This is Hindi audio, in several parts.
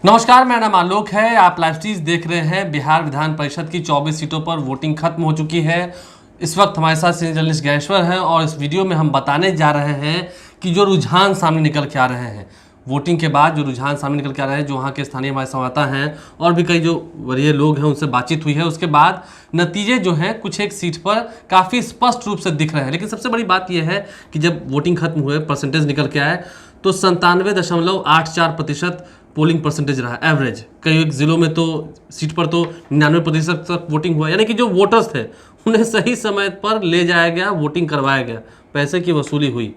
नमस्कार, मेरा नाम आलोक है। आप लाइव स्ट्रीज देख रहे हैं। बिहार विधान परिषद की 24 सीटों पर वोटिंग खत्म हो चुकी है। इस वक्त हमारे साथ सीनियर जर्नलिस्ट ज्ञानेश्वर हैं और इस वीडियो में हम बताने जा रहे हैं कि जो रुझान सामने निकल के आ रहे हैं वोटिंग के बाद, जो रुझान सामने निकल के आ रहे हैं, जो वहाँ के स्थानीय हमारे संवाददाता हैं और भी कई जो वरीय लोग हैं उनसे बातचीत हुई है, उसके बाद नतीजे जो हैं कुछ एक सीट पर काफ़ी स्पष्ट रूप से दिख रहे हैं। लेकिन सबसे बड़ी बात यह है कि जब वोटिंग खत्म हुए, परसेंटेज निकल के आए तो 97.84% पोलिंग परसेंटेज रहा एवरेज। कई जिलों में तो सीट पर तो 99% तक वोटिंग हुआ, यानी कि जो वोटर्स थे उन्हें सही समय पर ले जाया गया, वोटिंग करवाया गया, पैसे की वसूली हुई।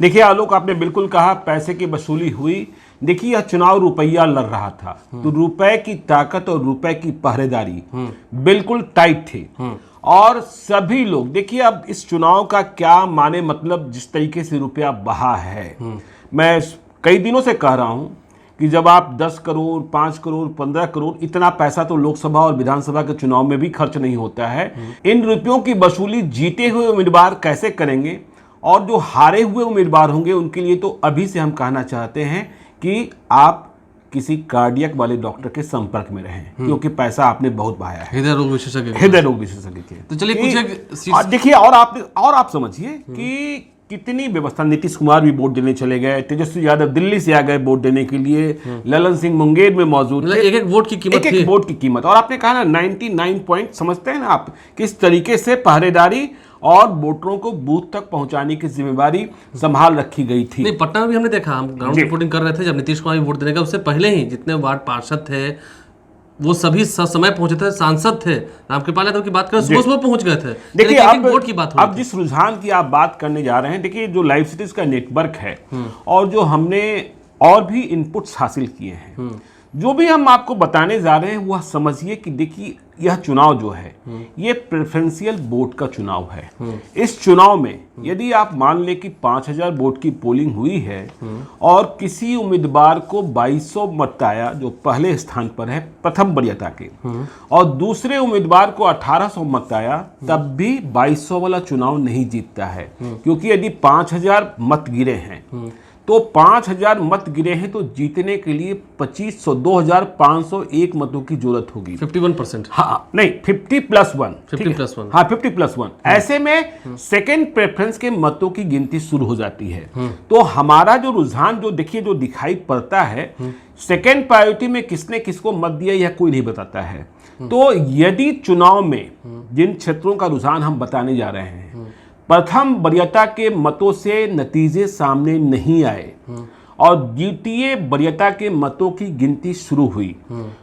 देखिए आलोक, आपने बिल्कुल कहा, पैसे की वसूली हुई। देखिए यह चुनाव रुपया लड़ रहा था, तो रुपए की ताकत और रुपए की पहरेदारी बिल्कुल टाइट थी। और सभी लोग, देखिए अब इस चुनाव का क्या माने, मतलब जिस तरीके से रुपया बहा है, मैं कई दिनों से कह रहा हूं कि जब आप 10 करोड़ 5 करोड़ 15 करोड़, इतना पैसा तो लोकसभा और विधानसभा के चुनाव में भी खर्च नहीं होता है। इन रुपयों की वसूली जीते हुए उम्मीदवार कैसे करेंगे, और जो हारे हुए उम्मीदवार होंगे उनके लिए तो अभी से हम कहना चाहते हैं कि आप किसी कार्डियक वाले डॉक्टर के संपर्क में रहें, क्योंकि पैसा आपने बहुत बहाया है। हृदय रोग विशेषज्ञ थे। तो चलिए कुछ देखिए, और आप समझिए कि कितनी व्यवस्था। नीतीश कुमार भी वोट देने चले गए, तेजस्वी यादव दिल्ली से आ गए वोट देने के लिए, ललन सिंह मुंगेर में मौजूद थे। एक वोट की कीमत, एक वोट की कीमत। और आपने कहा ना 99 पॉइंट, समझते हैं ना आप किस तरीके से पहरेदारी और वोटरों को बूथ तक पहुंचाने की जिम्मेवारी संभाल रखी गई थी। नहीं, पटना में भी हमने देखा, हम ग्राउंड रिपोर्टिंग कर रहे थे, जब नीतीश कुमार वोट देने का उससे पहले ही जितने वार्ड पार्षद थे वो सभी समय पहुंचे थे, सांसद थे। रामकृपाल यादव की बात करें, सुबह पहुंच गए थे। देखिए वोट की बात अब जिस रुझान की आप बात करने जा रहे हैं, देखिए जो लाइव सिटीज का नेटवर्क है और जो हमने और भी इनपुट्स हासिल किए हैं, जो भी हम आपको बताने जा रहे हैं वह समझिए कि देखिए यह चुनाव जो है ये प्रेफरेंशियल वोट का चुनाव है। इस चुनाव में यदि आप मान लें कि 5000 वोट की पोलिंग हुई है और किसी उम्मीदवार को 2200 मत आया, जो पहले स्थान पर है प्रथम वरीयता के, और दूसरे उम्मीदवार को 1800 मत आया, तब भी 2200 वाला चुनाव नहीं जीतता है। क्योंकि यदि 5000 मत गिरे हैं तो 5000 मत गिरे हैं तो जीतने के लिए 2500 2501 मतों की जरूरत होगी। 51%। हाँ नहीं, 50+1। 50+1। हाँ 50+1। ऐसे में सेकेंड प्रेफरेंस के मतों की गिनती शुरू हो जाती है। तो हमारा जो रुझान जो देखिए जो दिखाई पड़ता है, सेकेंड प्रायोरिटी में किसने किसको मत दिया यह कोई नहीं बताता है। तो यदि चुनाव में जिन क्षेत्रों का रुझान हम बताने जा रहे हैं, प्रथम वरीयता के मतों से नतीजे सामने नहीं आए और द्वितीय वरीयता के मतों की गिनती शुरू हुई,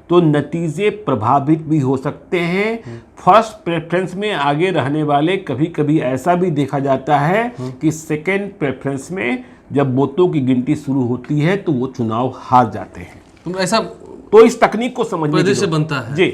तो नतीजे प्रभावित भी हो सकते हैं। फर्स्ट प्रेफरेंस में आगे रहने वाले, कभी कभी ऐसा भी देखा जाता है कि सेकेंड प्रेफरेंस में जब वोटों की गिनती शुरू होती है तो वो चुनाव हार जाते हैं। तो ऐसा, तो इस तकनीक को समझने से बनता है जी।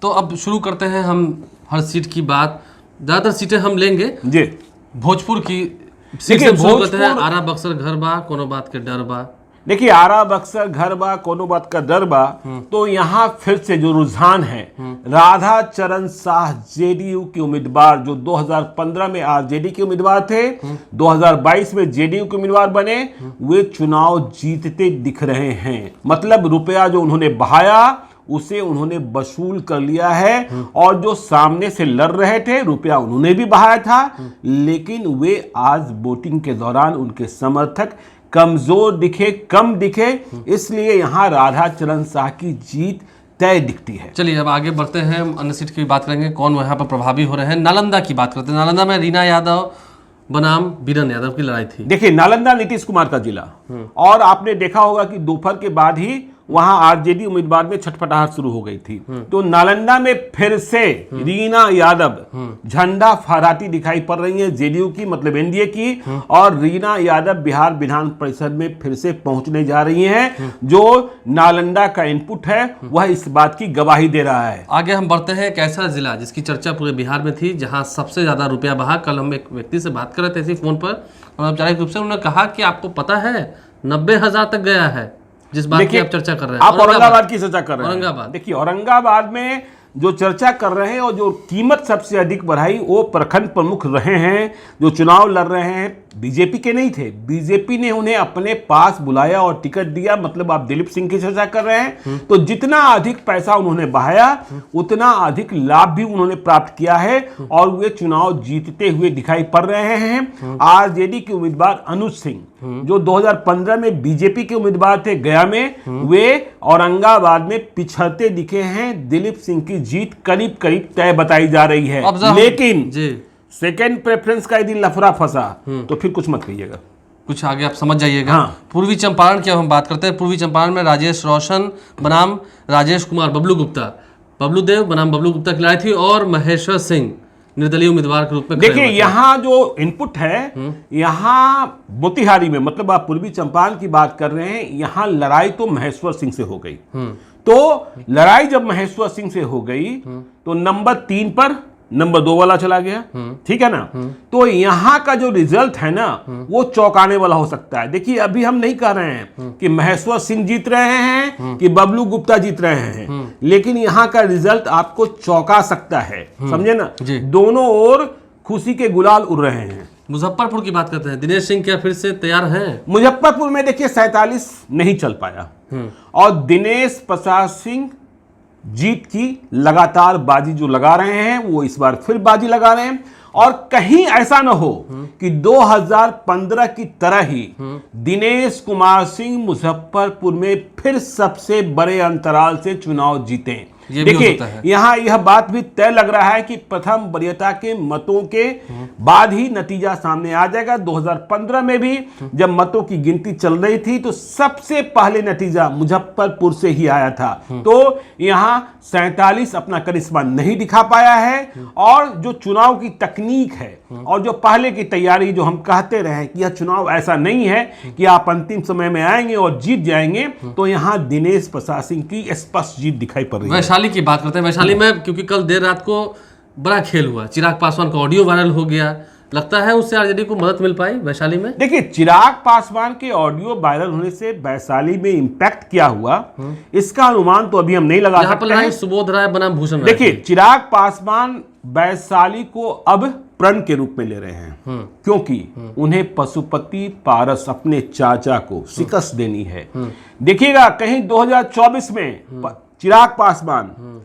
तो अब शुरू करते हैं हम हर सीट की बात। ज्यादातर सीटें हम लेंगे जी। भोजपुर की सीट से भोजपुर, आरा बक्सर घर बा कोनो बात के डर बा। देखिए आरा बक्सर घर बा कोनो बात का डर बा, तो यहाँ फिर से जो रुझान है, राधा चरण शाह जेडीयू के उम्मीदवार, जो 2015 में आरजेडी के उम्मीदवार थे, 2022 में जेडीयू के उम्मीदवार बने, वे चुनाव जीतते दिख रहे हैं। मतलब रुपया जो उन्होंने बहाया उसे उन्होंने वसूल कर लिया है। और जो सामने से लड़ रहे थे, रुपया उन्होंने भी बहाया था, लेकिन वे आज वोटिंग के दौरान उनके समर्थक कमजोर दिखे, कम दिखे, इसलिए यहां राधा चरण शाह की जीत तय दिखती है। चलिए अब आगे बढ़ते हैं, अन्य सीट की बात करेंगे, कौन वहां पर प्रभावी हो रहे हैं। नालंदा की बात करते हैं। नालंदा में रीना यादव बनाम बीरन यादव की लड़ाई थी। देखिए नालंदा नीतीश कुमार का जिला, और आपने देखा होगा कि दोपहर के बाद ही वहां आरजेडी उम्मीदवार में छटपटाहट शुरू हो गई थी। तो नालंदा में फिर से रीना यादव झंडा फहराती दिखाई पड़ रही है, जेडीयू की, मतलब एनडीए की। और रीना यादव बिहार विधान परिषद में फिर से पहुंचने जा रही हैं। जो नालंदा का इनपुट है वह इस बात की गवाही दे रहा है। आगे हम बढ़ते हैं एक ऐसा जिला जिसकी चर्चा पूरे बिहार में थी, जहां सबसे ज्यादा रुपया बहा। कल हम एक व्यक्ति से बात कर रहे थे इसी फोन पर, औपचारिक रूप से उन्होंने कहा कि आपको पता है 90,000 तक गया है, जिस बात की आप चर्चा कर रहे हैं। आप औरंगाबाद की चर्चा कर रहे हैं। औरंगाबाद, देखिए औरंगाबाद में जो चर्चा कर रहे हैं और जो कीमत सबसे अधिक बढ़ाई वो प्रखंड प्रमुख रहे हैं, जो चुनाव लड़ रहे हैं बीजेपी के नहीं थे, बीजेपी ने उन्हें अपने पास बुलाया और टिकट दिया। मतलब आप दिलीप सिंह की चर्चा कर रहे हैं, तो जितना अधिक पैसा उन्होंने बहाया उतना अधिक लाभ भी उन्होंने प्राप्त किया है और वे चुनाव जीतते हुए दिखाई पड़ रहे हैं। आरजेडी के उम्मीदवार अनुज सिंह जो 2015 में बीजेपी के उम्मीदवार थे गया में, वे औरंगाबाद में पिछड़ते दिखे हैं। दिलीप सिंह की जीत करीब करीब तय बताई जा रही है, लेकिन सेकेंड प्रेफरेंस का यदि लफड़ा फंसा तो फिर कुछ मत कहिएगा, कुछ आगे आप समझ जाइएगा। हाँ। पूर्वी चंपारण की हम बात करते हैं। पूर्वी चंपारण में राजेश रोशन बनाम राजेश कुमार बबलू गुप्ता, बबलू देव बनाम बबलू गुप्ता की लड़ाई थी और महेश्वर सिंह निर्दलीय उम्मीदवार के रूप में। देखिए यहाँ जो इनपुट है, यहाँ मोतिहारी में, मतलब आप पूर्वी चंपारण की बात कर रहे हैं, यहाँ लड़ाई तो महेश्वर सिंह से हो गई। तो लड़ाई जब महेश्वर सिंह से हो गई तो नंबर 3 पर नंबर 2 वाला चला गया, ठीक है ना। तो यहाँ का जो रिजल्ट है ना वो चौंकाने वाला हो सकता है। देखिए अभी हम नहीं कह रहे हैं कि महेश्वर सिंह जीत रहे हैं कि बबलू गुप्ता जीत रहे हैं, लेकिन यहाँ का रिजल्ट आपको चौंका सकता है, समझे ना। दोनों ओर खुशी के गुलाल उड़ रहे हैं। मुजफ्फरपुर की बात करते हैं, दिनेश सिंह क्या फिर से तैयार हैं? मुजफ्फरपुर में देखिए 47 नहीं चल पाया और दिनेश प्रसाद सिंह जीत की लगातार बाजी जो लगा रहे हैं वो इस बार फिर बाजी लगा रहे हैं। और कहीं ऐसा न हो कि 2015 की तरह ही दिनेश कुमार सिंह मुजफ्फरपुर में फिर सबसे बड़े अंतराल से चुनाव जीते। देखिए यहाँ यह बात भी तय लग रहा है कि प्रथम वरीयता के मतों के बाद ही नतीजा सामने आ जाएगा। 2015 में भी जब मतों की गिनती चल रही थी तो सबसे पहले नतीजा मुजफ्फरपुर से ही आया था। तो यहाँ 47 अपना करिश्मा नहीं दिखा पाया है और जो चुनाव की तकनीक है और जो पहले की तैयारी, जो हम कहते रहे कि यह चुनाव ऐसा नहीं है कि आप अंतिम समय में आएंगे और जीत जाएंगे, तो यहाँ दिनेश प्रसाद सिंह की स्पष्ट जीत दिखाई पड़ रही है। वैशाली की बात करते हैं। वैशाली में क्योंकि कल देर रात को बड़ा खेल हुआ, चिराग पासवान का ऑडियो वायरल हो गया, लगता है उससे आरजेडी को मदद मिल पाई वैशाली में। देखिए चिराग पासवान के ऑडियो वायरल होने से वैशाली में इंपैक्ट क्या हुआ इसका अनुमान तो अभी हम नहीं लगा सकते हैं। सुबोध राय बनाम भूषण। देखिए चिराग पासवान वैशाली को अब प्रण के रूप में ले रहे हैं क्योंकि उन्हें पशुपति पारस अपने चाचा को शिकस्त देनी है। देखिएगा कहीं 2024 में चिराग पासवान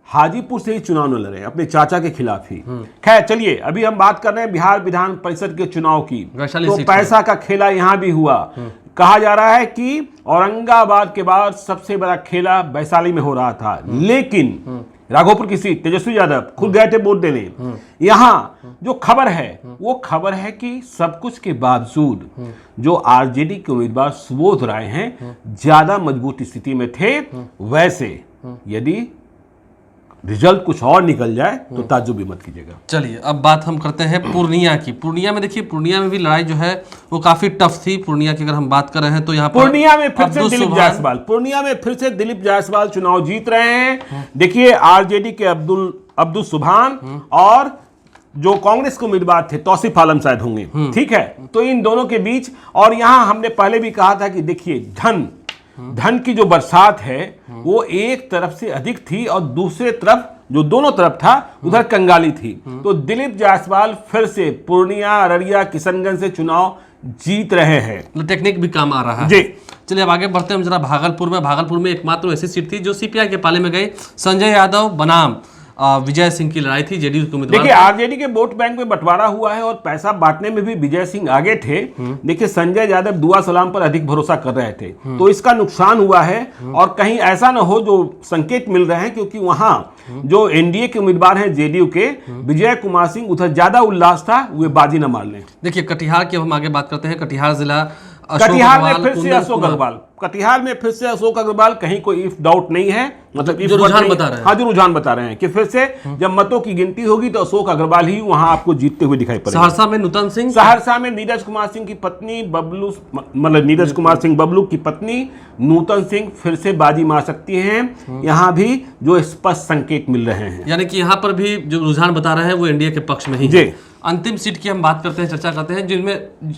हाजीपुर से ही चुनाव न लड़े अपने चाचा के खिलाफ ही। खैर चलिए अभी हम बात कर रहे हैं बिहार विधान परिषद के चुनाव की। तो पैसा का खेला यहां भी हुआ। कहा जा रहा है कि औरंगाबाद के बाद सबसे बड़ा खेला वैशाली में हो रहा था, लेकिन राघोपुर की सीट तेजस्वी यादव खुद गए थे वोट देने। यहाँ जो खबर है वो खबर है कि सब कुछ के बावजूद जो आरजेडी के उम्मीदवार सुबोध राय हैं ज्यादा मजबूत स्थिति में थे। वैसे यदि रिजल्ट कुछ और निकल जाए तो ताज्जुब भी मत कीजिएगा। चलिए अब बात हम करते हैं पूर्णिया की। पूर्णिया में देखिए पूर्णिया में भी लड़ाई जो है वो काफी टफ थी। पूर्णिया की अगर हम बात कर रहे हैं तो यहाँ पूर्णिया में फिर से दिलीप जायसवाल चुनाव जीत रहे हैं। देखिए आरजेडी के अब्दुल सुभान और जो कांग्रेस के उम्मीदवार थे तौसीफ आलम शायद होंगे, ठीक है। तो इन दोनों के बीच, और यहां हमने पहले भी कहा था कि देखिए धन की जो बरसात है वो एक तरफ से अधिक थी और दूसरे तरफ जो दोनों तरफ था उधर कंगाली थी। तो दिलीप जायसवाल फिर से पूर्णिया, अररिया, किशनगंज से चुनाव जीत रहे हैं। टेक्निक भी काम आ रहा है जी। चलिए अब आगे बढ़ते हैं हम जरा भागलपुर में एकमात्र ऐसी सीट थी जो सीपीआई के पाले में गई। संजय यादव बनाम विजय सिंह की लड़ाई थी जेडीयू के उम्मीदवार। देखिए आरजेडी के वोट बैंक में बंटवारा हुआ है और पैसा बांटने में भी विजय सिंह आगे थे। देखिए संजय यादव दुआ सलाम पर अधिक भरोसा कर रहे थे तो इसका नुकसान हुआ है। और कहीं ऐसा न हो, जो संकेत मिल रहे हैं, क्योंकि वहां जो एनडीए के उम्मीदवार हैं जेडीयू के विजय कुमार सिंह, उधर ज्यादा उल्लास था, वे बाजी न मार लें। देखिए कटिहार की हम आगे बात करते हैं। कटिहार जिला कटिहार में फिर से अशोक अग्रवाल, कहीं कोई इफ डाउट नहीं है, मतलब जो रुझान बता रहे हैं। हाँ, जो रुझान बता रहे हैं कि फिर से जब मतों की गिनती होगी तो अशोक अग्रवाल ही वहां आपको जीतते हुए दिखाई पड़ेगा। सहरसा में नीरज कुमार सिंह की पत्नी बबलू की पत्नी नूतन सिंह फिर से बाजी मार सकती हैं। यहाँ भी जो स्पष्ट संकेत मिल रहे हैं, यानी कि यहाँ पर भी जो रुझान बता रहे हैं वो एनडीए के पक्ष में ही है। अंतिम सीट की हम बात करते हैं, चर्चा करते हैं, जिनमें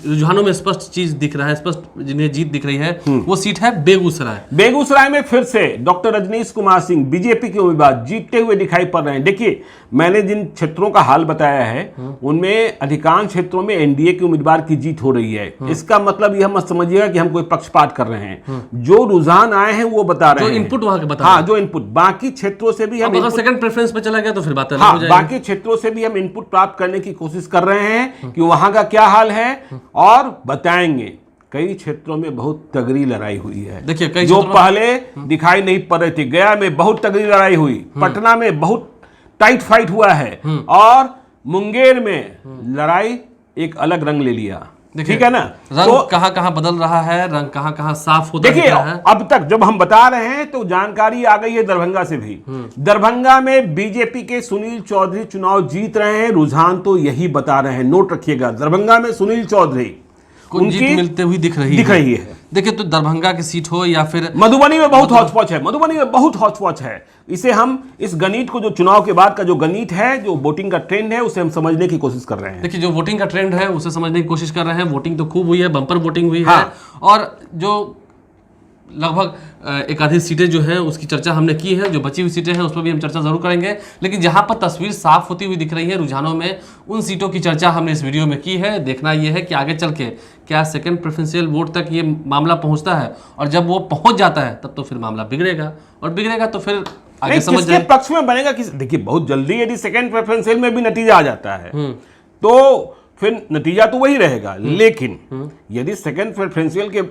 रुझानों में स्पष्ट चीज दिख रहा है, स्पष्ट जिन्हें जीत दिख रही है, वो सीट है बेगूसराय। बेगूसराय में फिर से डॉक्टर रजनीश कुमार सिंह बीजेपी के उम्मीदवार जीतते हुए दिखाई पड़ रहे हैं। देखिए, मैंने जिन क्षेत्रों का हाल बताया है उनमें अधिकांश क्षेत्रों में एनडीए के उम्मीदवार की जीत हो रही है। इसका मतलब यह मत समझिएगा कि हम कोई पक्षपात कर रहे हैं। जो रुझान आए हैं वो बता रहे हैं, जो इनपुट वहां के बता हाँ, जो इनपुट बाकी क्षेत्रों से भी हम अगर सेकंड प्रेफरेंस पे चला गया तो फिर बात अलग हाँ, हो जाएगी। बाकी क्षेत्रों से भी हम इनपुट प्राप्त करने की कोशिश कर रहे हैं कि वहां का क्या हाल है और बताएंगे। कई क्षेत्रों में बहुत तगड़ी लड़ाई हुई है। देखिए, कई जो पहले दिखाई नहीं पड़ रहे थे। गया में बहुत तगड़ी लड़ाई हुई, पटना में बहुत टाइट फाइट हुआ है और मुंगेर में लड़ाई एक अलग रंग ले लिया। ठीक है ना? रंग तो कहां बदल रहा है, रंग कहां साफ होता देखिए, है। अब तक जब हम बता रहे हैं तो जानकारी आ गई है दरभंगा से भी। दरभंगा में बीजेपी के सुनील चौधरी चुनाव जीत रहे हैं। रुझान तो यही बता रहे हैं, नोट रखिएगा। दरभंगा में सुनील चौधरी उनकी जीत मिलते हुई दिख रही है। देखिए, तो दरभंगा की सीट हो या फिर मधुबनी में बहुत हौच-पौच है। मधुबनी में बहुत हौच-पौच है। इसे हम इस गणित को, जो चुनाव के बाद का जो गणित है, जो वोटिंग का ट्रेंड है, उसे हम समझने की कोशिश कर रहे हैं। देखिए, जो वोटिंग का ट्रेंड है उसे समझने की कोशिश कर रहे हैं। वोटिंग तो खूब हुई है, बम्पर वोटिंग हुई है और जो लगभग एक आधी सीटें जो हैं उसकी चर्चा हमने की है। जो बची हुई सीटें हैं उस पर भी हम चर्चा जरूर करेंगे। लेकिन जहां पर तस्वीर साफ होती हुई दिख रही है रुझानों में, उन सीटों की चर्चा हमने इस वीडियो में की है। देखना यह है कि आगे चल के क्या सेकंड प्रेफरेंशियल वोट तक ये मामला पहुंचता है, और जब वो पहुंच जाता है तब तो फिर मामला बिगड़ेगा, और बिगड़ेगा तो फिर आगे समझ किसके पक्ष में बनेगा। देखिए, बहुत जल्दी यदि सेकंड प्रेफरेंशियल में भी नतीजा आ जाता है तो फिर नतीजा तो वही रहेगा। लेकिन यदि सेकंड प्रेफरेंशियल के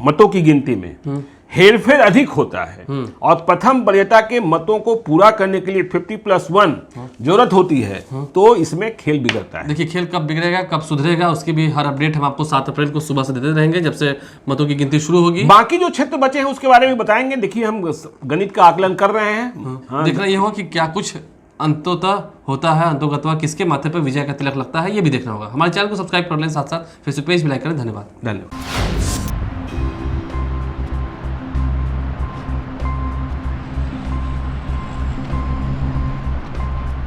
मतों की गिनती में हेरफेर अधिक होता है और प्रथम वरीयता के मतों को पूरा करने के लिए 50+1 जरूरत होती है, तो इसमें खेल बिगड़ता है। देखिए, खेल कब बिगड़ेगा, कब सुधरेगा, उसकी भी हर अपडेट हम आपको 7 अप्रैल को सुबह से देते रहेंगे, जब से मतों की गिनती शुरू होगी। बाकी जो क्षेत्र बचे हैं उसके बारे में बताएंगे। देखिए, हम गणित का आकलन कर रहे हैं। देखना यह हो कि क्या कुछ अंततः होता है, अंतोगत्वा किसके माथे पर विजय का तिलक लगता है, ये भी देखना होगा। हमारे चैनल को सब्सक्राइब कर लें, साथ साथ फेसबुक पेज भी लाइक करें। धन्यवाद।